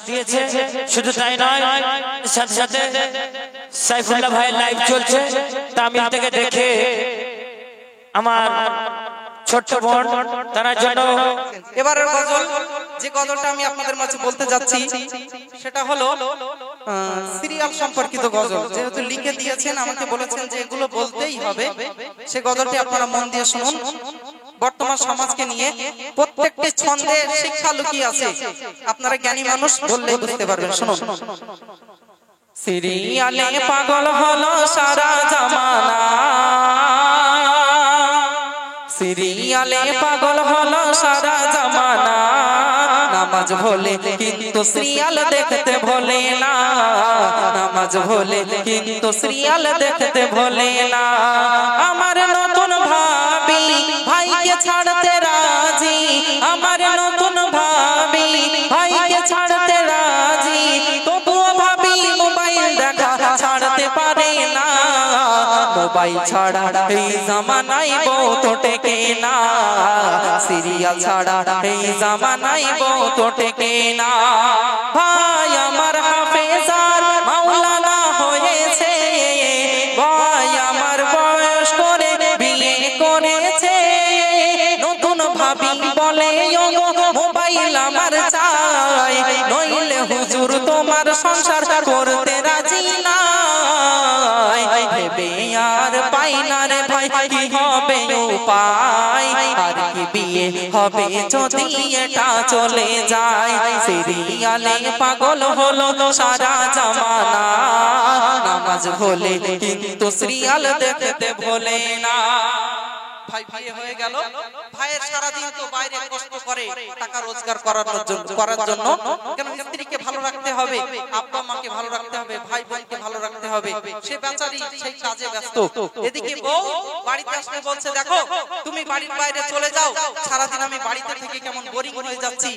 দিয়েছে। শুধু তাই নয়, সাথে সাথে সাইফুল্লাহ ভাইয়ের লাইভ চলছে, তামিল থেকে দেখে আমার ছোট্ট বোন তার জন্য এবারের গজল, যে গজলটা আমি আপনাদের মাঝে বলতে যাচ্ছি সেটা হলো সিরিয়াল সম্পর্কিত গজল। যেহেতু লিখে দিয়েছেন, আমাকে বলেছেন যে এগুলো বলতেই হবে, সে গজলটি আপনারা মন দিয়ে শুনুন। বর্তমান সমাজকে নিয়ে প্রত্যেকটি ছন্দে শিক্ষা লুকিয়ে আছে, আপনারা জ্ঞানী মানুষ বললেই বুঝতে পারবেন। শুনুন। সিরিয়ালে পাগল হলো সারা জামানা, সিরিয়ালে পাগল হলো সারা জামানা, নামাজ ভোলে কিন্তু সিরিয়াল দেখতে ভোলে না, নামাজ ভোলে কিন্তু সিরিয়াল দেখতে ভোলে না। আমার নতুন ভাবি ভাইকে ছাড়তে রাজি, আমার নতুন ভাবি ভাইকে ছাড়তে রাজি, তবুও ভাবি মোবাইল দেখা ছাড়তে পারে না। মোবাইল ছাড়া এই জামানায় বউ তো টেকে না, সিরিয়াল ছাড়া এই জামানায় বউ তো টেকে না। ভাই আমার হাফেজার মাওলানা হয়েছে, ভাই আমার বয়স করে বিয়ে করেছে, নতুন ভাবি বলে ওগো মোবাইল আমার চাই, নইলে হুজুর তোমার সংসার করতে রাজি না। ভেবে আর পাই না রে ভাই কি হবে উপায়, আর কি বিয়ে হবে যদি এটা চলে যায়। সিরিয়ালে পাগল হলো সারা জামানা, নামাজ ভোলে কিন্তু সিরিয়াল দেখতে ভোলে না। ভাই বিয়ে হয়ে গেল, ভাইয়ের সারাদিন তো বাইরে কষ্ট করে টাকা রোজগার করার জন্য, কেন স্ত্রীকে ভালো রাখতে হবে, আব্বা মাকে ভালো রাখতে হবে, ভাই বোনকে ভালো রাখতে হবে, সে বেচারি সেই কাজে ব্যস্ত। এদিকে বউ বাড়িতে আসলে বলছে দেখো তুমি বাড়ির বাইরে চলে যাও, সারাদিন আমি বাড়িতে থেকে কেমন বোরিং হয়ে যাচ্ছি,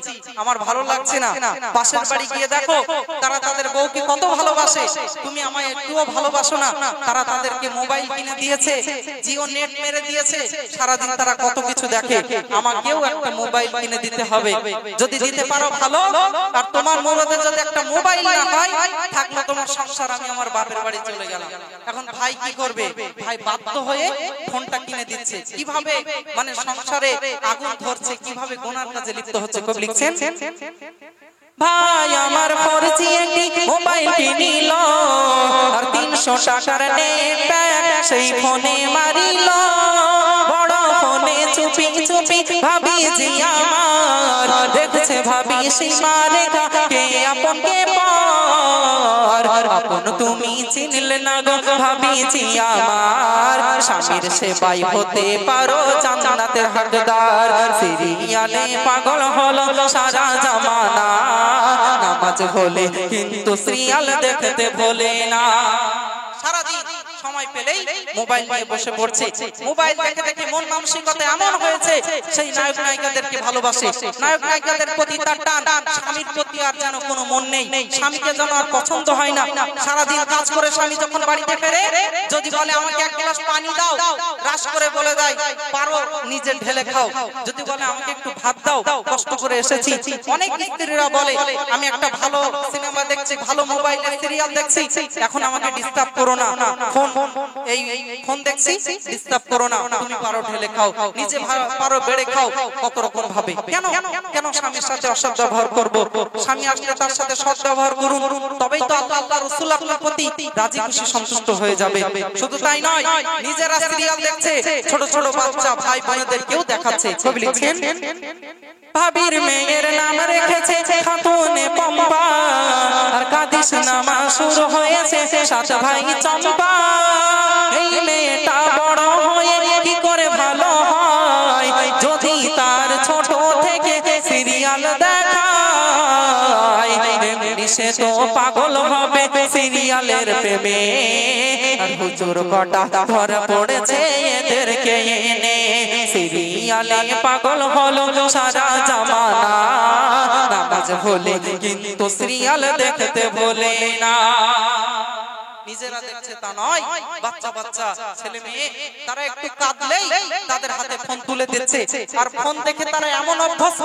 আমার ভালো লাগছে না। পাশের বাড়ি গিয়ে দেখো তারা তাদের বউকে কত ভালোবাসে, তুমি আমায় একটুও ভালোবাসো না। তারা তাদেরকে মোবাইল কিনে দিয়েছে, জিও নেট মেরে দিয়েছে, সারাদিন তারা কত কিছু দেখে, আমাকেও একটা মোবাইল কিনে দিতে হবে। যদি দিতে পারো ভালো, আর তোমার মুরাদে যদি একটা মোবাইল না হয়, থাকলো তোমার সংসার, আমি আমার বাপের বাড়ি চলে গেলাম। এখন ভাই কি করবে? ভাই বাধ্য হয়ে ফোনটা কিনে দিচ্ছে। কিভাবে মানে সংসারে আগুন ধরছে, কিভাবে গুনার কাজে লিপ্ত হচ্ছে। কবি লিখছেন, ভাই আমার ফরজি একটি মোবাইল কিনিল, আর 300 টাকার নেট প্যাক সেই ফোনে মারিল, বড় ফোনে চুপি চুপি ভাবি জি আমার দেখছে, ভাবি সীমা রেখা কে আপন কে পর, আপন তুমি চিনলে না গো ভাবি জি আমার, স্বামীর সেবাই হতে পারো জান্নাতের হকদার। সিরিয়ালে পাগল হলো সারা জামানা, নামাজ ভোলে কিন্তু সিরিয়াল দেখতে ভোলে না। সারাদিন সময় পেলেই মোবাইল নিয়ে বসে পড়ছে, মোবাইল দেখে দেখে মন মানসিকতা এমন হয়েছে সেই নায়ক নায়িকাদেরকে ভালোবাসে, নায়ক নায়িকাদের প্রতি তার টান, স্বামীর প্রতি আর যেন কোনো মন নেই, স্বামীকে যেন আর পছন্দ হয় না। সারাদিন কাজ করে স্বামী যখন বাড়িতে ফেরে, যদি বলে আমাকে এক গ্লাস পানি দাও, রাস করে বলে দেয় পারো নিজে ঢেলে খাও। যদি বলে আমাকে একটু ভাত দাও, কষ্ট করে এসেছি। অনেক স্ত্রীরা বলে আমি একটা ভালো সিনেমা দেখছি, ভালো মোবাইলে সিরিয়াল দেখছি, এখন আমাকে ডিস্টার্ব করো না, এই ফোন দেখছি ডিস্টার্ব করো না, তুমি পারো ঢেলে খাও, নিজে পারো বেড়ে খাও। কত রকম ভাবে, কেন কেন স্বামীর সাথে অসৎ ব্যবহার করব? স্বামী আসলে তার সাথে সৎ ব্যবহার করুন, তবেই তো আল্লাহ রাসূল আপনার প্রতি রাজি খুশি সন্তুষ্ট হয়ে যাবে। শুধু তাই নয়, নিজেরা সিরিয়াল দেখছে, ছোট ছোট বাচ্চা ভাই বোনদেরকেও দেখাচ্ছে। কবি লিখছেন, ভাবির মেয়ের নাম রেখেছে খাতুনে পম্পা, আর কাদিস নামা শুরু হয়েছে সাত ভাই চম্পা। এই মেয়েটা বড় হয়ে কি করে ভালো হয়, যদি তার ছোট থেকে সিরিয়াল দেখায়, সে তো পাগল হবে সিরিয়ালের প্রেমে। আর হুজুর কটা ধরা পড়েছে এদেরকে এনে, সিরিয়ালে পাগল হলো সারা জামানা, নামাজ ভোলে কিন্তু সিরিয়াল দেখতে ভোলে না। নিজেরা দেখছে তা নয়, বাচ্চা বাচ্চা ছেলে মেয়ে তারা একটু কাঁদলেই তাদের হাতে ফোন তুলে দিচ্ছে, আর ফোন দেখে তারা এমন অভ্যস্ত,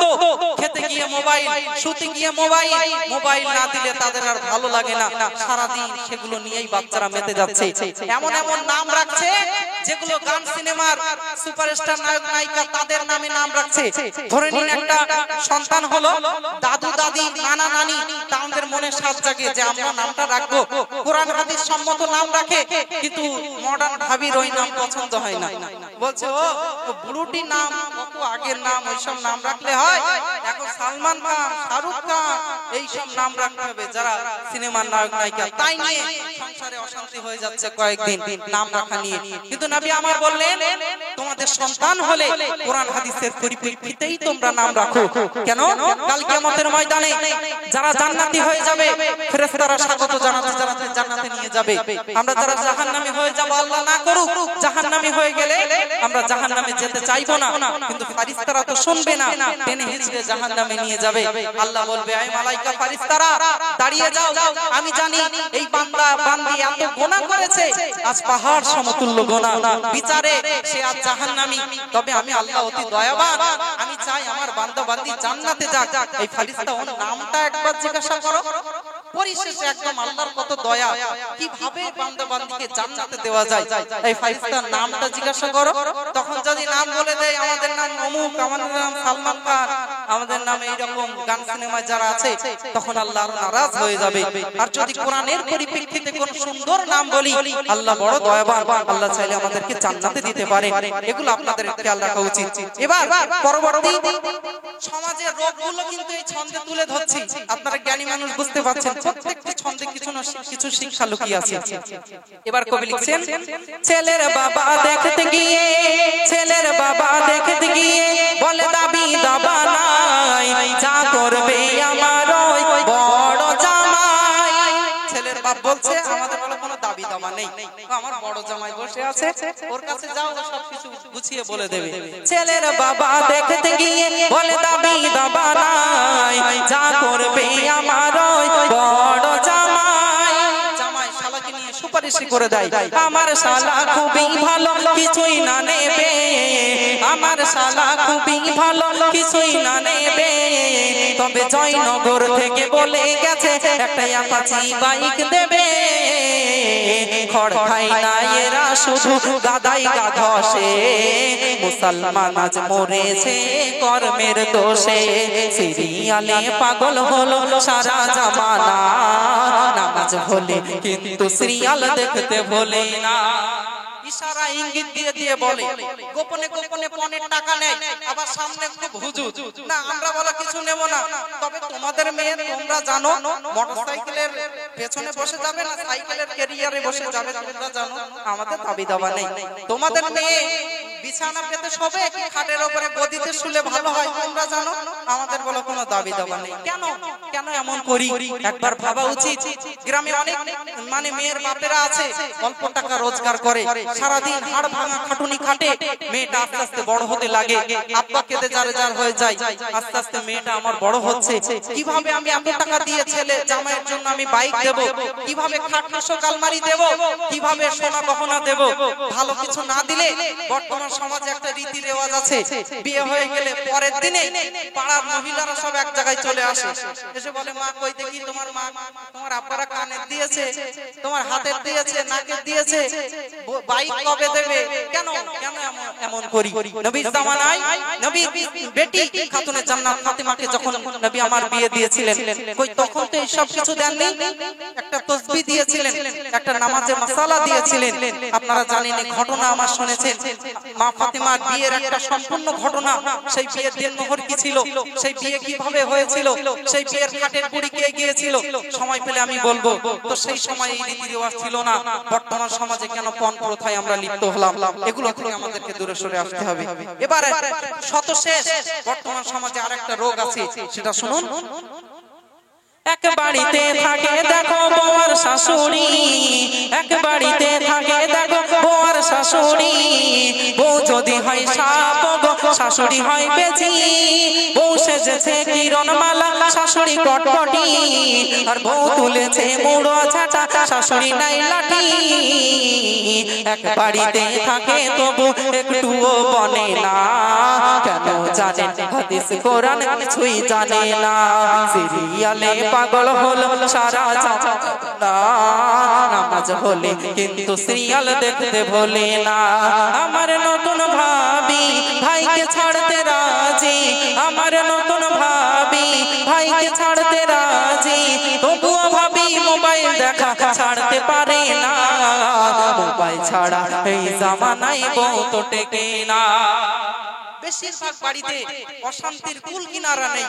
খেতে গিয়ে মোবাইল, শুতে গিয়ে মোবাইল, মোবাইল না দিলে তাদের আর ভালো লাগে না, সারাদিন সেগুলো নিয়েই বাচ্চারা মেতে যাচ্ছে। এমন এমন নাম রাখছে যেগুলো গান সিনেমার সুপারস্টার নায়ক নায়িকা তাদের নামে নাম রাখছে। ধরে নিন একটা সন্তান হলো, দাদু দাদি নানা নানি তাদের মনে সাজ জাগে যে আমরা নামটা রাখবো, কোরআন হাদিস সম্মত নাম রাখে, কিন্তু মডার্ন ভাবির ওই নাম পছন্দ হয় না, বলছে ও বুড়ুটি নাম, কত আগের নাম, ওইসব নাম রাখলে হয়, এখন সালমান খান, শাহরুখ খান এইসব নাম রাখতে হবে যারা সিনেমার নায়ক নায়িকা। তাই নিয়ে সংসারে অশান্তি হয়ে যাচ্ছে কয়েকদিন নাম রাখা নিয়ে। কিন্তু নবী আমার বললেন তোমাদের সন্তান হলে কোরআন হাদিসের পরিপ্রেক্ষিতেই তোমরা নাম রাখো। কেন? কাল কিয়ামতের ময়দানে যারা জান্নাতি হয়ে যাবে ফেরেশতারা স্বাগত জানাতে জানাতে জান্নাতে নিয়ে যাবে। আমরা যারা জাহান্নামী হয়ে যাব, আল্লাহ না করুক, জাহান্নামী হয়ে গেলে আমরা জাহান্নামে যেতে চাইবো না, কিন্তু ফেরেশতারা তো শুনবে না, টেনে হিঁচড়ে জাহান্নামে নিয়ে যাবে। আল্লাহ বলবে এই মালাইকা ফেরেশতারা দাঁড়িয়ে যাও, আমি জানি এই বান্দা বান্দি এত গুনাহ করেছে, আজ পাহাড় সমতুল্য গুনাহ, বিচারে সে আজ জাহান্নামী, তবে আমি আল্লাহ অতি দয়াবান, আমি চাই আমার বান্দা বান্দি জান্নাতে যাক। এই ফেরেশতা ওর নামটা একবার জিজ্ঞাসা করো। পরিশেষে একদম আল্লাহর কত দয়া, কিভাবে বান্দা বান্দিকে জান্নাতে দেওয়া যায়, এই ফেরেশতার নামটা জিজ্ঞাসা করো। তখন যদি নাম বলে দেয় আমাদের নাম অমুক, আমাদের নাম সালমান খান, আমাদের নাম এইরকম গান সিনেমায় যারা আছে, তখন আল্লাহ নারাজ হয়ে যাবে। আর যদি কোরআনের পরিপ্রেক্ষিতে কোন সুন্দর নাম বলি, আল্লাহ বড় দয়াবান, আল্লাহ চাইলে আমাদেরকে জান্নাতে দিতে পারে। এগুলো আপনাদের খেয়াল রাখা উচিত। এবার পরবর্তী সমাজের রোগগুলো কিন্তু এই ছন্দে তুলে ধরছি, আপনারা জ্ঞানী মানুষ বুঝতে পারছেন, প্রত্যেকটি ছন্দে কিছু না কিছু শিক্ষা লুকিয়ে আছে। এবার কবি লিখছেন, ছেলের বাবা দেখতে গিয়ে, ছেলের বাবা দেখতে গিয়ে বলে দাবি দাবা নাই, যা করবে আমার ওই বড় জামাই। ছেলের বাপ বলছে আমাদের বলে কোনো দাবি দাবা নেই, আমার বড় জামাই বসে আছে, ওর কাছে যাও, সবকিছু গুছিয়ে বলে দেবে। ছেলের বাবা দেখতে গিয়ে বলে দাবি দাবা নাই, যা করবে আমার ওই বড় জামাই। জামাই শালাকে নিয়ে সুপারিশ করে দেয়, আমার শালা খুবই ভালো, কিছুই না নেবে, আমার শালা খুবই ভালো, কিছুই না নেবে, তবে জয়নগর থেকে বলে গেছে একটা অ্যাপাচি বাইক দেবে। খড় খায় না এরা শুধু গাদাই গাধসে, মুসলমান আজ মরেছে কর্মের দোষে, সিরিয়ালে পাগল হলো সারা জামানা, নামাজ ভোলে কিন্তু সিরিয়াল দেখতে ভোলে না। ইশারা ইঙ্গিত দিয়ে দিয়ে বলে, গোপনে গোপনে পনের টাকা নেয়, আবার সামনে খুব হুজুর, না আমরা বলা কিছু নেব না, তবে তোমাদের মেয়ে তোমরা জানো মোটরসাইকেলের পেছনে বসে যাবে না সাইকেলের ক্যারিয়ারে বসে যাবে, তোমরা জানো আমাদের দাবি দাবা নেই। তোমাদের মেয়ে বিছানা পেতে শোবে কি খাটের উপরে গদিতে শুলে ভালো হয়, তোমরা জানো আমাদের বলা কোনো দাবি দাবা নেই। কেন কেন এমন করি একবার ভাবা উচিত। গ্রামে অনেক মানে মেয়ের বাপেরা আছে, অল্প টাকা রোজগার করে, সারাদিন হাড় ভাঙা খাটুনি খাটে, মেয়েটা আস্তে আস্তে বড় হতে লাগে, আব্বা কেঁদে যারে যার হয়ে যায়, আস্তে আস্তে মেয়েটা আমার বড় হচ্ছে, কিভাবে আমি এত টাকা দিয়ে ছেলে জামাইয়ের জন্য আমি বাইক দেব, কিভাবে খাট মশক আলমারি দেব, কিভাবে সোনা গহনা দেব, ভালো কিছু না দিলে বর্তমান সমাজে একটা রীতি রেওয়াজ আছে, বিয়ে হয়ে গেলে পরের দিনে পাড়ার মহিলারা সব এক জায়গায় চলে আসে, এসে বলে মা কই দেখি তোমার মা, তোমার আব্বারা কানের দিয়েছে, তোমার হাতের দিয়েছে, নাকের দিয়েছে, বাইক কবে দেবে? কেন কেন এমন করি? নবীর জামানায় নবী বেটি খাতুনে জান্নাত ফাতিমাকে যখন নবী আমার বিয়ে দিয়েছিলেন, কই তখন তো এই সব কিছু দেননি, একটা তাসবিহ দিয়েছিলেন, একটা নামাজের মাসালা দিয়েছিলেন। আপনারা জানেন এই ঘটনা আমার শুনেছেন, মা ফাতিমার বিয়ের একটা সম্পূর্ণ ঘটনা, সেই বিয়ের দিনমোহর কি ছিল, সেই বিয়ে কিভাবে হয়েছিল, সেই বিয়ের খাটের কুড়ি কে গিয়েছিল, সময় পেলে আমি বলবো। তো সেই সময় এই রীতি রেওয়াজ ছিল না, বর্তমান সমাজে কেন পণ প্রথায় আমরা লিপ্ত হলাম, এগুলো থেকে আমাদেরকে দূরে সরে আসতে হবে। এবারে শতশেষ বর্তমান সমাজে আরেকটা রোগ আছে, সেটা শুনুন। এক বাড়িতে থাকে দেখো বউর শাশুড়ি, এক বাড়িতে থাকে দেখো বউর শাশুড়ি, বউ যদি হয় সাপ শাশুড়ি হয় বেজি, বউ সেজেছে কিরণমালা, শাশুড়ি কটকটি, আর বউ তুলেছে মুড়ো ঝাঁটা, শাশুড়ি নাই লাঠি। এক বাড়িতে থাকে তবু একটুও বনে না, কেন জানেন হাদিস কোরআন কিছুই জানে না। সিরিয়ালে পাগল হলো সারা জানা, নামাজ হলে কিন্তু সিরিয়াল দেখতে ভোলে না। আমার নতুন ভাবি ভাইকে ছাড়তে রাজি, আমার নতুন ভাবি ভাইকে ছাড়তে রাজি, তবুও ভাবি মোবাইল দেখা ছাড়তে পারে না। মোবাইল ছাড়া এই জামানায় বউ তো টেকে না। বেশিরভাগ বাড়িতে অশান্তির কুল কিনারা নেই।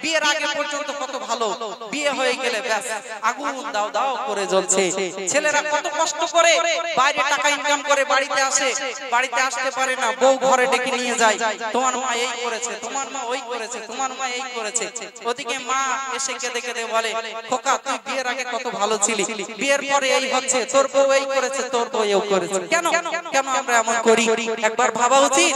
বিয়ের আগে পর্যন্ত কত ভালো, বিয়ে হয়ে গেলে ব্যাস আগুন দাও দাও করে জ্বলছে। ছেলেরা কত কষ্ট করে বাইরে টাকা ইনকাম করে বাড়িতে আসে, বাড়িতে আসতে পারে না, বউ ঘরে ডেকে নিয়ে যায়, তোমার মা এই করেছে, তোমার মা ওই করেছে, তোমার মা এই করেছে। ওদিকে মা এসে কেঁদে কেঁদে বলে, খোকা তুই বিয়ের আগে কত ভালো ছিলি, বিয়ের পরে এই হচ্ছে, তোর বউ এই করেছে, তোর বউ এই করেছে। কেন কেন আমরা এমন করি? একবার ভাবা উচিত।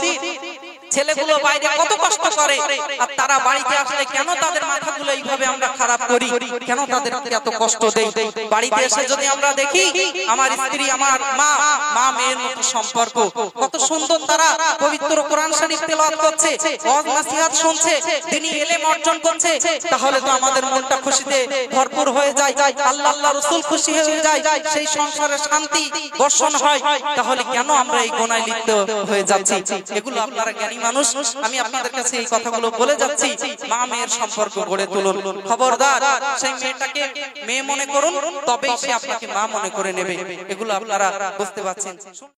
ছেলেগুলো বাইরে কত কষ্ট করে, আর তারা বাড়িতে আসলে কেন তাদের মাথাগুলো এইভাবে আমরা খারাপ করি, কেন তাদের এত কষ্ট দেই? বাড়িতে এসে যদি আমরা দেখি আমার স্ত্রী আমার মা, মা মেয়ের মতো সম্পর্ক, কত সুন্দর তারা পবিত্র কোরআন শরীফ তেলাওয়াত করছে, ওয়াজ নসিহত শুনছে, দ্বীনি ইলম অর্জন করছে, তাহলে তো আমাদের মনটা খুশিতে ভরপুর হয়ে যায়, আল্লাহ আল্লাহ রাসূল খুশি হয়ে যায়, সেই সংসারে শান্তি বর্ষণ হয়। তাহলে কেন আমরা এই গুনাহে লিপ্ত হয়ে যাচ্ছি? এগুলো আপনারা জ্ঞানী মানুষ, আমি আপনাদের কাছে এই কথাগুলো বলে যাচ্ছি। মা মেয়ের সম্পর্ক গড়ে তুলুন, খবরদার সেই মেয়েটাকে মেয়ে মনে করুন, তবেই সে আপনাকে মা মনে করে নেবে। এগুলো আপনারা বুঝতে পারছেন।